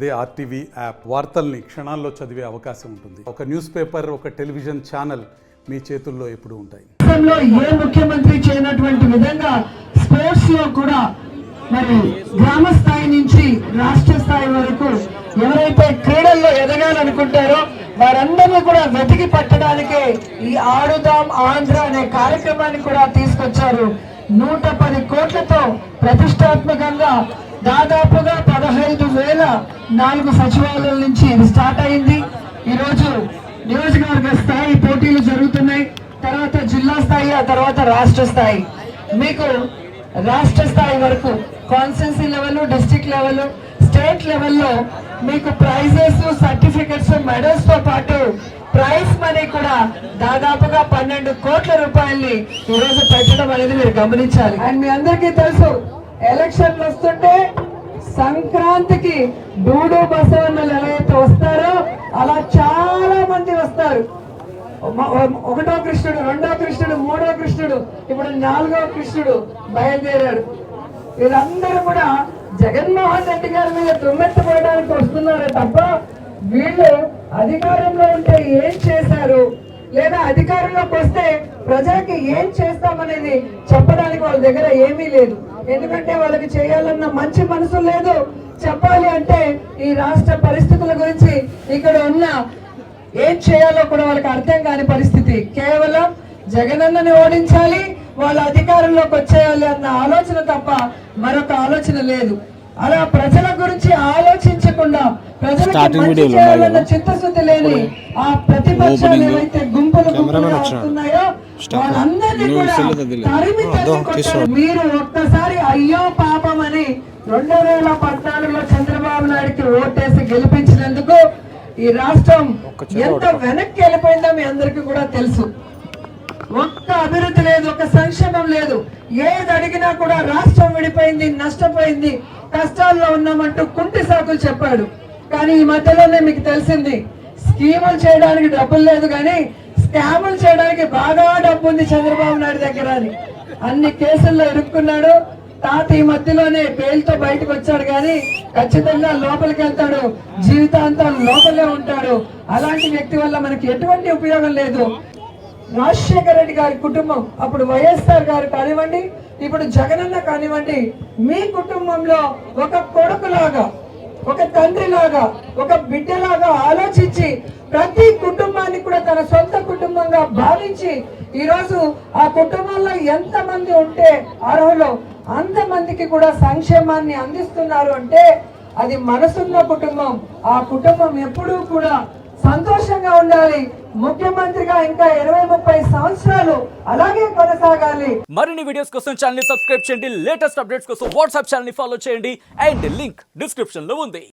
అదే RTV app వార్తల్ని క్షణాల్లో చదివే అవకాశం ఉంటుంది. ఒక న్యూస్ పేపర్, ఒక టెలివిజన్ ఛానల్ మీ చేతుల్లో ఎప్పుడూ ఉంటాయి. ఏ ముఖ్యమంత్రి చేయనటువంటి విధంగా స్పోర్ట్స్ లో కూడా మరి గ్రామ స్థాయి నుంచి రాష్ట్ర స్థాయి వరకు ఎవరైతే క్రీడల్లో ఎదగాలనుకుంటారో వారందరినీ కూడా వెతికి పట్టడానికే ఈ ఆడుదాం ఆంధ్ర అనే కార్యక్రమాన్ని కూడా తీసుకొచ్చారు. 110 కోట్లతో ప్రతిష్టాత్మకంగా దాదాపుగా 15,004 సచివాలయాల నుంచి ఇది స్టార్ట్ అయింది. ఈరోజు నియోజకవర్గ స్థాయి పోటీలు జరుగుతున్నాయి, తర్వాత జిల్లా స్థాయి, ఆ తర్వాత రాష్ట్ర స్థాయి. మీకు రాష్ట్ర స్థాయి వరకు constituency level, district level, state లెవెల్లో మీకు ప్రైజెస్, సర్టిఫికెట్స్, మెడల్స్ తో పాటు ప్రైజ్ మనీ కూడా దాదాపుగా 12 కోట్ల రూపాయల్ని ఈరోజు పెట్టడం అనేది మీరు గమనించాలి. అండ్ మీ అందరికీ తెలుసు, ఎలక్షన్లు వస్తుంటే సంక్రాంతికి డూడు బసవన్నలు ఎలా అయితే వస్తారో అలా చాలా మంది వస్తారు. 1వ కృష్ణుడు, 2వ కృష్ణుడు, 3వ కృష్ణుడు, ఇప్పుడు 4వ కృష్ణుడు బయలుదేరాడు. వీళ్ళందరూ కూడా జగన్మోహన్ రెడ్డి గారి మీద దుమ్మెత్తపోయడానికి వస్తున్నారే తప్ప వీళ్ళు అధికారంలో ఉంటే ఏం చేశారు, లేదా అధికారంలోకి వస్తే ప్రజలకి ఏం చేస్తామనేది చెప్పడానికి వాళ్ళ దగ్గర ఏమీ లేదు. ఎందుకంటే వాళ్ళకి చేయాలన్న మంచి మనసు లేదు. చెప్పాలి అంటే ఈ రాష్ట్ర పరిస్థితుల గురించి, ఇక్కడ ఉన్న ఏం చేయాలో కూడా వాళ్ళకి అర్థం కాని పరిస్థితి. కేవలం జగనన్నని ఓడించాలి, వాళ్ళ అధికారంలోకి వచ్చేయాలి అన్న ఆలోచన తప్ప మరొక ఆలోచన లేదు. అలా ప్రజల గురించి ఆలోచించకుండా ప్రజలకు మంచి చేయాలన్న చిత్తశుద్ధి లేని ఆ ప్రతిపక్షాలు ఏవైతే గుంపులు వస్తున్నాయో వాళ్ళందరినీ కూడా తరిమి కొట్టారు. మీరు ఒక్కసారి అయ్యో పాపం అని 2014లో చంద్రబాబు నాయుడికి ఓటేసి గెలిపించినందుకు ఈ రాష్ట్రం ఎంత వెనక్కి వెళ్ళిపోయిందో మీ అందరికీ కూడా తెలుసు. ఒక్క అభివృద్ధి లేదు, ఒక సంక్షేమం లేదు. ఏది అడిగినా కూడా రాష్ట్రం విడిపోయింది, నష్టపోయింది, కష్టాల్లో ఉన్నామంటూ కుంటి సాకులు చెప్పాడు. కానీ ఈ మధ్యలోనే మీకు తెలిసింది, స్కీములు చేయడానికి డబ్బులు లేదు కానీ స్కాములు చేయడానికి బాగా డబ్బు ఉంది చంద్రబాబు నాయుడు దగ్గర అని అన్ని కేసుల్లో ఇరుక్కున్నాడు. తాత ఈ మధ్యలోనే బెయిల్తో బయటకు వచ్చాడు కానీ ఖచ్చితంగా లోపలికి వెళ్తాడు, జీవితాంతం లోపలే ఉంటాడు. అలాంటి వ్యక్తి వల్ల మనకి ఎటువంటి ఉపయోగం లేదు. రాజశేఖర రెడ్డి గారి కుటుంబం, అప్పుడు వైఎస్ఆర్ గారు కానివ్వండి, ఇప్పుడు జగనన్న కానివ్వండి, మీ కుటుంబంలో ఒక కొడుకులాగా, ఒక తండ్రిలాగా, ఒక బిడ్డలాగా ఆలోచించి ప్రతి కుటుంబాన్ని కూడా తన సొంత కుటుంబంగా భావించి ఈరోజు ఆ కుటుంబంలో ఎంతమంది ఉంటే అర్హులో అంతమందికి కూడా సంక్షేమాన్ని అందిస్తున్నారు అంటే అది మనసున్న కుటుంబం. ఆ కుటుంబం ఎప్పుడూ కూడా సంతోషంగా ఉండాలి. ముఖ్యమంత్రిగా ఇంకా 20-30 సంవత్సరాలు అలాగే కొనసాగాలి. మరిన్ని వీడియోస్ కోసం ఛానల్ ని సబ్స్క్రైబ్ చేయండి. లేటెస్ట్ అప్డేట్స్ కోసం వాట్సాప్ ఛానల్ ని ఫాలో చేయండి. అండ్ లింక్ డిస్క్రిప్షన్ లో ఉంది.